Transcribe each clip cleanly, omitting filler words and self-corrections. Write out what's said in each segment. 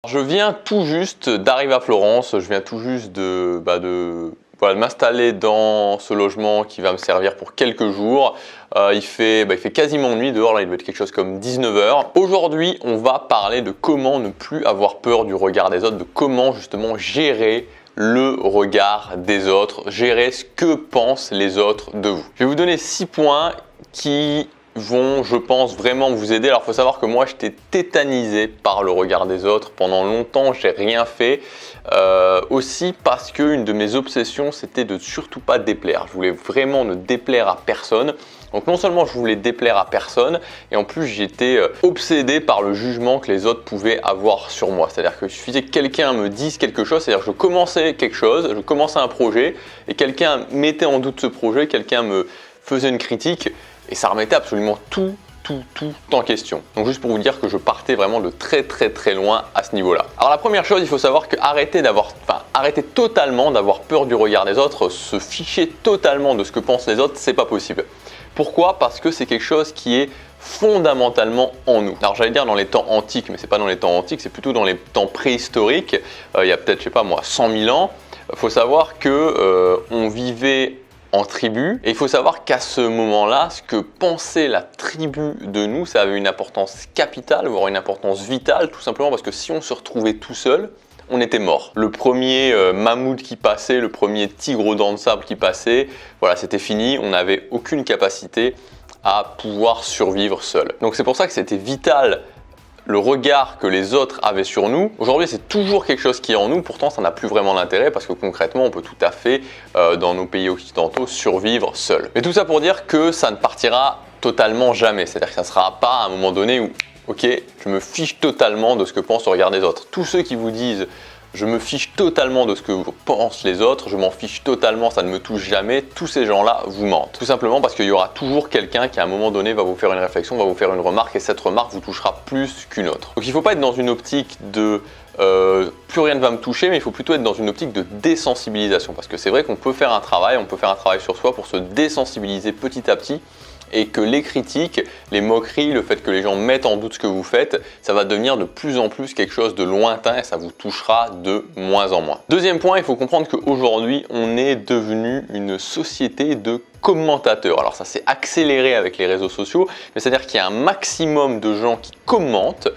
Je viens tout juste d'arriver à Florence, je viens tout juste de m'installer dans ce logement qui va me servir pour quelques jours. Il fait quasiment nuit dehors, là il doit être quelque chose comme 19 h. Aujourd'hui, on va parler de comment ne plus avoir peur du regard des autres, de comment justement gérer le regard des autres, gérer ce que pensent les autres de vous. Je vais vous donner 6 points qui vont, je pense, vraiment vous aider. Alors, il faut savoir que moi, j'étais tétanisé par le regard des autres. Pendant longtemps, j'ai rien fait. Aussi parce qu'une de mes obsessions, c'était de surtout pas déplaire. Je voulais vraiment ne déplaire à personne. Donc non seulement je voulais déplaire à personne, et en plus j'étais obsédé par le jugement que les autres pouvaient avoir sur moi. C'est-à-dire qu'il suffisait que quelqu'un me dise quelque chose, c'est-à-dire que je commençais quelque chose, je commençais un projet, et quelqu'un mettait en doute ce projet, quelqu'un me faisait une critique, et ça remettait absolument tout en question. Donc juste pour vous dire que je partais vraiment de très loin à ce niveau-là. Alors la première chose, il faut savoir que arrêter totalement d'avoir peur du regard des autres, se ficher totalement de ce que pensent les autres, c'est pas possible. Pourquoi? Parce que c'est quelque chose qui est fondamentalement en nous. Alors j'allais dire dans les temps antiques, mais c'est pas dans les temps antiques, c'est plutôt dans les temps préhistoriques. Il y a peut-être, je sais pas moi, 100 000 ans. Il faut savoir que on vivait en tribu, et il faut savoir qu'à ce moment-là, ce que pensait la tribu de nous, ça avait une importance capitale, voire une importance vitale, tout simplement parce que si on se retrouvait tout seul, on était mort. Le premier mammouth qui passait, le premier tigre aux dents de sable qui passait, voilà, c'était fini, on n'avait aucune capacité à pouvoir survivre seul. Donc c'est pour ça que c'était vital le regard que les autres avaient sur nous. Aujourd'hui, c'est toujours quelque chose qui est en nous, pourtant ça n'a plus vraiment d'intérêt parce que concrètement, on peut tout à fait, dans nos pays occidentaux, survivre seul. Mais tout ça pour dire que ça ne partira totalement jamais, c'est-à-dire que ça ne sera pas à un moment donné où, ok, je me fiche totalement de ce que pensent le regard des autres. Tous ceux qui vous disent je me fiche totalement de ce que pensent les autres, je m'en fiche totalement, ça ne me touche jamais, tous ces gens-là vous mentent. Tout simplement parce qu'il y aura toujours quelqu'un qui à un moment donné va vous faire une réflexion, va vous faire une remarque, et cette remarque vous touchera plus qu'une autre. Donc il ne faut pas être dans une optique de plus rien ne va me toucher, mais il faut plutôt être dans une optique de désensibilisation, parce que c'est vrai qu'on peut faire un travail, sur soi pour se désensibiliser petit à petit, et que les critiques, les moqueries, le fait que les gens mettent en doute ce que vous faites, ça va devenir de plus en plus quelque chose de lointain et ça vous touchera de moins en moins. Deuxième point, il faut comprendre qu'aujourd'hui, on est devenu une société de commentateurs. Alors ça s'est accéléré avec les réseaux sociaux, mais c'est-à-dire qu'il y a un maximum de gens qui commentent.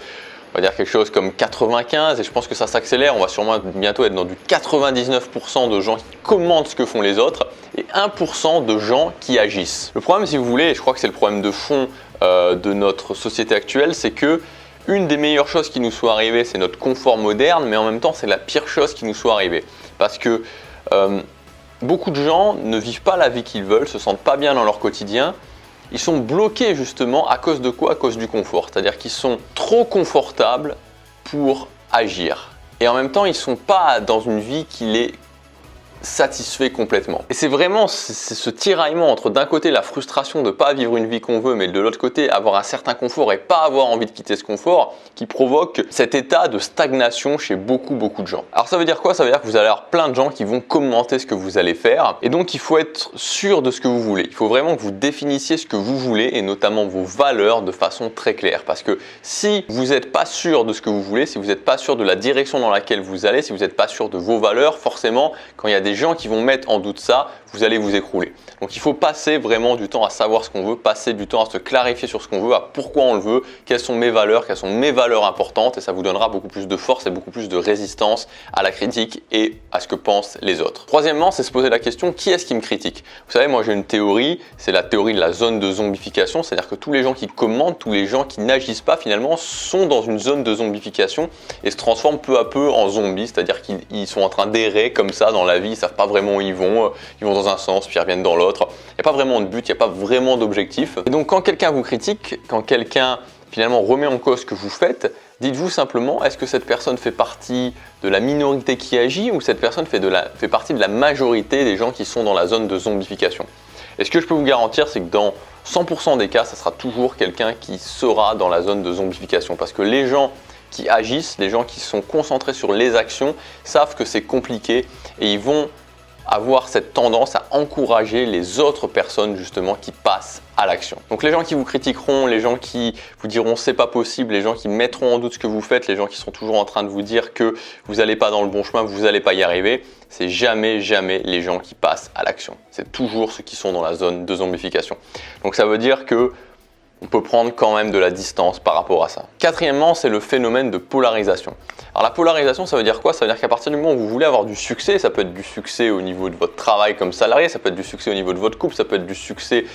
On va dire quelque chose comme 95, et je pense que ça s'accélère, on va sûrement bientôt être dans du 99% de gens qui commentent ce que font les autres et 1% de gens qui agissent. Le problème, si vous voulez, et je crois que c'est le problème de fond de notre société actuelle, c'est que une des meilleures choses qui nous soit arrivée, c'est notre confort moderne, mais en même temps, c'est la pire chose qui nous soit arrivée. Parce que beaucoup de gens ne vivent pas la vie qu'ils veulent, se sentent pas bien dans leur quotidien. Ils sont bloqués justement à cause de quoi? À cause du confort. C'est-à-dire qu'ils sont trop confortables pour agir. Et en même temps, ils ne sont pas dans une vie qui les satisfait complètement. Et c'est vraiment ce tiraillement entre d'un côté la frustration de ne pas vivre une vie qu'on veut, mais de l'autre côté avoir un certain confort et pas avoir envie de quitter ce confort, qui provoque cet état de stagnation chez beaucoup de gens. Alors ça veut dire quoi? Ça veut dire que vous allez avoir plein de gens qui vont commenter ce que vous allez faire, et donc il faut être sûr de ce que vous voulez. Il faut vraiment que vous définissiez ce que vous voulez, et notamment vos valeurs, de façon très claire, parce que si vous n'êtes pas sûr de ce que vous voulez, si vous n'êtes pas sûr de la direction dans laquelle vous allez, si vous n'êtes pas sûr de vos valeurs, forcément quand il y a des gens qui vont mettre en doute ça, vous allez vous écrouler. Donc il faut passer vraiment du temps à savoir ce qu'on veut, passer du temps à se clarifier sur ce qu'on veut, à pourquoi on le veut, quelles sont mes valeurs importantes, et ça vous donnera beaucoup plus de force et beaucoup plus de résistance à la critique et à ce que pensent les autres. Troisièmement, c'est se poser la question, qui est-ce qui me critique? Vous savez, moi j'ai une théorie, c'est la théorie de la zone de zombification, c'est-à-dire que tous les gens qui commentent, tous les gens qui n'agissent pas finalement sont dans une zone de zombification et se transforment peu à peu en zombies, c'est-à-dire qu'ils sont en train d'errer comme ça dans la vie, ils savent pas vraiment où ils vont dans un sens, puis ils reviennent dans l'autre. Il n'y a pas vraiment de but, il n'y a pas vraiment d'objectif. Et donc quand quelqu'un vous critique, quand quelqu'un finalement remet en cause ce que vous faites, dites-vous simplement, est-ce que cette personne fait partie de la minorité qui agit ou cette personne fait partie de la majorité des gens qui sont dans la zone de zombification? Et ce que je peux vous garantir, c'est que dans 100% des cas, ça sera toujours quelqu'un qui sera dans la zone de zombification, parce que les gens qui agissent, les gens qui sont concentrés sur les actions, savent que c'est compliqué et ils vont avoir cette tendance à encourager les autres personnes justement qui passent à l'action. Donc les gens qui vous critiqueront, les gens qui vous diront c'est pas possible, les gens qui mettront en doute ce que vous faites, les gens qui sont toujours en train de vous dire que vous n'allez pas dans le bon chemin, vous n'allez pas y arriver, c'est jamais les gens qui passent à l'action. C'est toujours ceux qui sont dans la zone de zombification. Donc ça veut dire que on peut prendre quand même de la distance par rapport à ça. Quatrièmement, c'est le phénomène de polarisation. Alors la polarisation, ça veut dire quoi? Ça veut dire qu'à partir du moment où vous voulez avoir du succès, ça peut être du succès au niveau de votre travail comme salarié, ça peut être du succès au niveau de votre couple, ça peut être du succès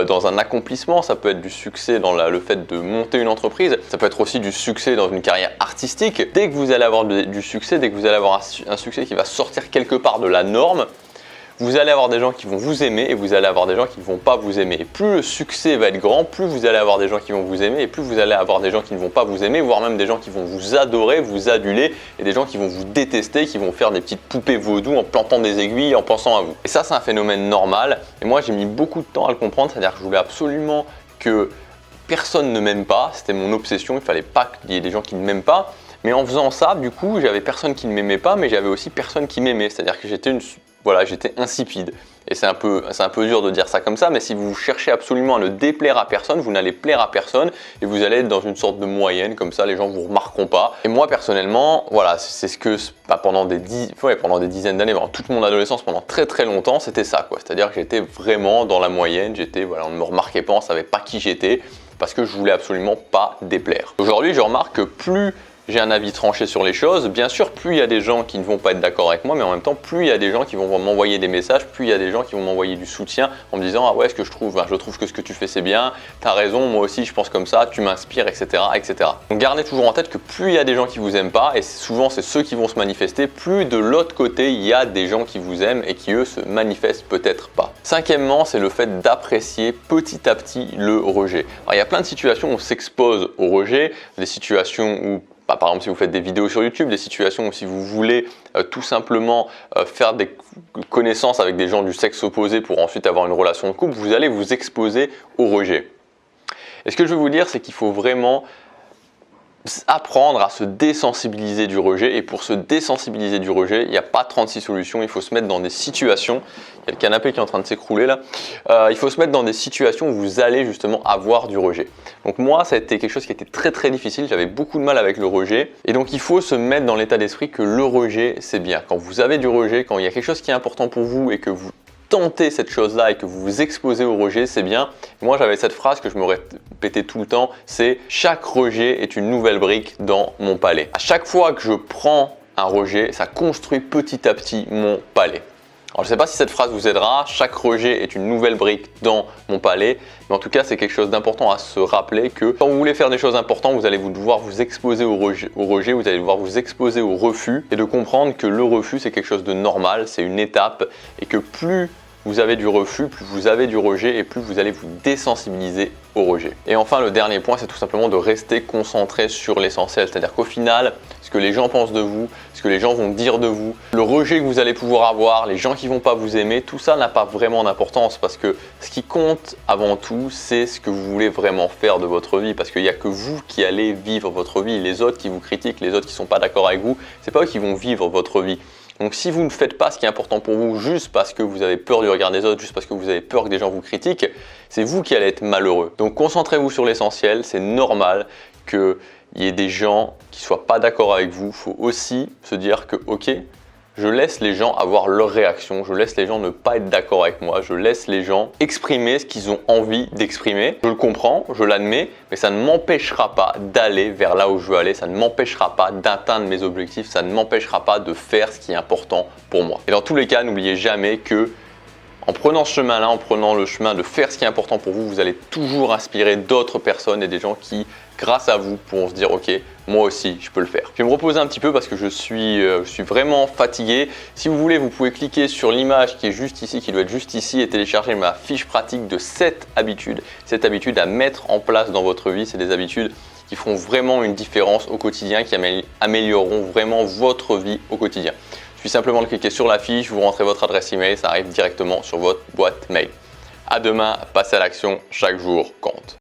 dans un accomplissement, ça peut être du succès dans le fait de monter une entreprise, ça peut être aussi du succès dans une carrière artistique. Dès que vous allez avoir du succès, dès que vous allez avoir un succès qui va sortir quelque part de la norme, vous allez avoir des gens qui vont vous aimer et vous allez avoir des gens qui ne vont pas vous aimer. Et plus le succès va être grand, plus vous allez avoir des gens qui vont vous aimer et plus vous allez avoir des gens qui ne vont pas vous aimer, voire même des gens qui vont vous adorer, vous aduler et des gens qui vont vous détester, qui vont faire des petites poupées vaudou en plantant des aiguilles, en pensant à vous. Et ça, c'est un phénomène normal. Et moi, j'ai mis beaucoup de temps à le comprendre, c'est-à-dire que je voulais absolument que personne ne m'aime pas. C'était mon obsession, il ne fallait pas qu'il y ait des gens qui ne m'aiment pas. Mais en faisant ça, du coup, j'avais personne qui ne m'aimait pas, mais j'avais aussi personne qui m'aimait. C'est-à-dire que j'étais insipide. Et c'est un peu dur de dire ça comme ça, mais si vous cherchez absolument à ne déplaire à personne, vous n'allez plaire à personne et vous allez être dans une sorte de moyenne, comme ça les gens ne vous remarqueront pas. Et moi personnellement, voilà, c'est ce que pendant des dizaines d'années, pendant toute mon adolescence, pendant très longtemps, c'était ça, quoi. C'est-à-dire que j'étais vraiment dans la moyenne, on ne me remarquait pas, on ne savait pas qui j'étais, parce que je voulais absolument pas déplaire. Aujourd'hui, je remarque que plus j'ai un avis tranché sur les choses, bien sûr, plus il y a des gens qui ne vont pas être d'accord avec moi, mais en même temps, plus il y a des gens qui vont m'envoyer des messages, plus il y a des gens qui vont m'envoyer du soutien en me disant « Ah ouais, je trouve que ce que tu fais c'est bien, t'as raison, moi aussi je pense comme ça, tu m'inspires, etc. etc. » Donc gardez toujours en tête que plus il y a des gens qui vous aiment pas, et souvent c'est ceux qui vont se manifester, plus de l'autre côté il y a des gens qui vous aiment et qui eux se manifestent peut-être pas. Cinquièmement, c'est le fait d'apprécier petit à petit le rejet. Alors il y a plein de situations où on s'expose au rejet, des situations où par exemple, si vous faites des vidéos sur YouTube, des situations où si vous voulez tout simplement faire des connaissances avec des gens du sexe opposé pour ensuite avoir une relation de couple, vous allez vous exposer au rejet. Et ce que je veux vous dire, c'est qu'il faut vraiment apprendre à se désensibiliser du rejet. Et pour se désensibiliser du rejet, il n'y a pas 36 solutions. Il faut se mettre dans des situations. Il y a le canapé qui est en train de s'écrouler là. Il faut se mettre dans des situations où vous allez justement avoir du rejet. Donc moi, ça a été quelque chose qui était très difficile. J'avais beaucoup de mal avec le rejet. Et donc il faut se mettre dans l'état d'esprit que le rejet, c'est bien. Quand vous avez du rejet, quand il y a quelque chose qui est important pour vous et que vous tentez cette chose-là et que vous vous exposez au rejet, c'est bien. Moi, j'avais cette phrase que je me répétais tout le temps, c'est « Chaque rejet est une nouvelle brique dans mon palais ». À chaque fois que je prends un rejet, ça construit petit à petit mon palais. Alors, je ne sais pas si cette phrase vous aidera, chaque rejet est une nouvelle brique dans mon palais, mais en tout cas, c'est quelque chose d'important à se rappeler que quand vous voulez faire des choses importantes, vous allez devoir vous exposer au rejet, vous allez devoir vous exposer au refus et de comprendre que le refus, c'est quelque chose de normal, c'est une étape et que plus vous avez du refus, plus vous avez du rejet et plus vous allez vous désensibiliser au rejet. Et enfin, le dernier point, c'est tout simplement de rester concentré sur l'essentiel. C'est-à-dire qu'au final, ce que les gens pensent de vous, ce que les gens vont dire de vous, le rejet que vous allez pouvoir avoir, les gens qui vont pas vous aimer, tout ça n'a pas vraiment d'importance parce que ce qui compte avant tout, c'est ce que vous voulez vraiment faire de votre vie parce qu'il n'y a que vous qui allez vivre votre vie. Les autres qui vous critiquent, les autres qui sont pas d'accord avec vous, c'est pas eux qui vont vivre votre vie. Donc si vous ne faites pas ce qui est important pour vous juste parce que vous avez peur du regard des autres, juste parce que vous avez peur que des gens vous critiquent, c'est vous qui allez être malheureux. Donc concentrez-vous sur l'essentiel, c'est normal qu'il y ait des gens qui ne soient pas d'accord avec vous. Il faut aussi se dire que ok, je laisse les gens avoir leur réaction, je laisse les gens ne pas être d'accord avec moi, je laisse les gens exprimer ce qu'ils ont envie d'exprimer. Je le comprends, je l'admets, mais ça ne m'empêchera pas d'aller vers là où je veux aller, ça ne m'empêchera pas d'atteindre mes objectifs, ça ne m'empêchera pas de faire ce qui est important pour moi. Et dans tous les cas, n'oubliez jamais que en prenant ce chemin-là, en prenant le chemin de faire ce qui est important pour vous, vous allez toujours inspirer d'autres personnes et des gens qui, grâce à vous, pourront se dire « Ok, moi aussi, je peux le faire ». Je vais me reposer un petit peu parce que je suis vraiment fatigué. Si vous voulez, vous pouvez cliquer sur l'image qui est juste ici, qui doit être juste ici et télécharger ma fiche pratique de 7 habitudes. 7 habitudes à mettre en place dans votre vie. C'est des habitudes qui feront vraiment une différence au quotidien, qui amélioreront vraiment votre vie au quotidien. Il suffit simplement de cliquer sur la fiche, vous rentrez votre adresse email, ça arrive directement sur votre boîte mail. À demain, passez à l'action, chaque jour compte.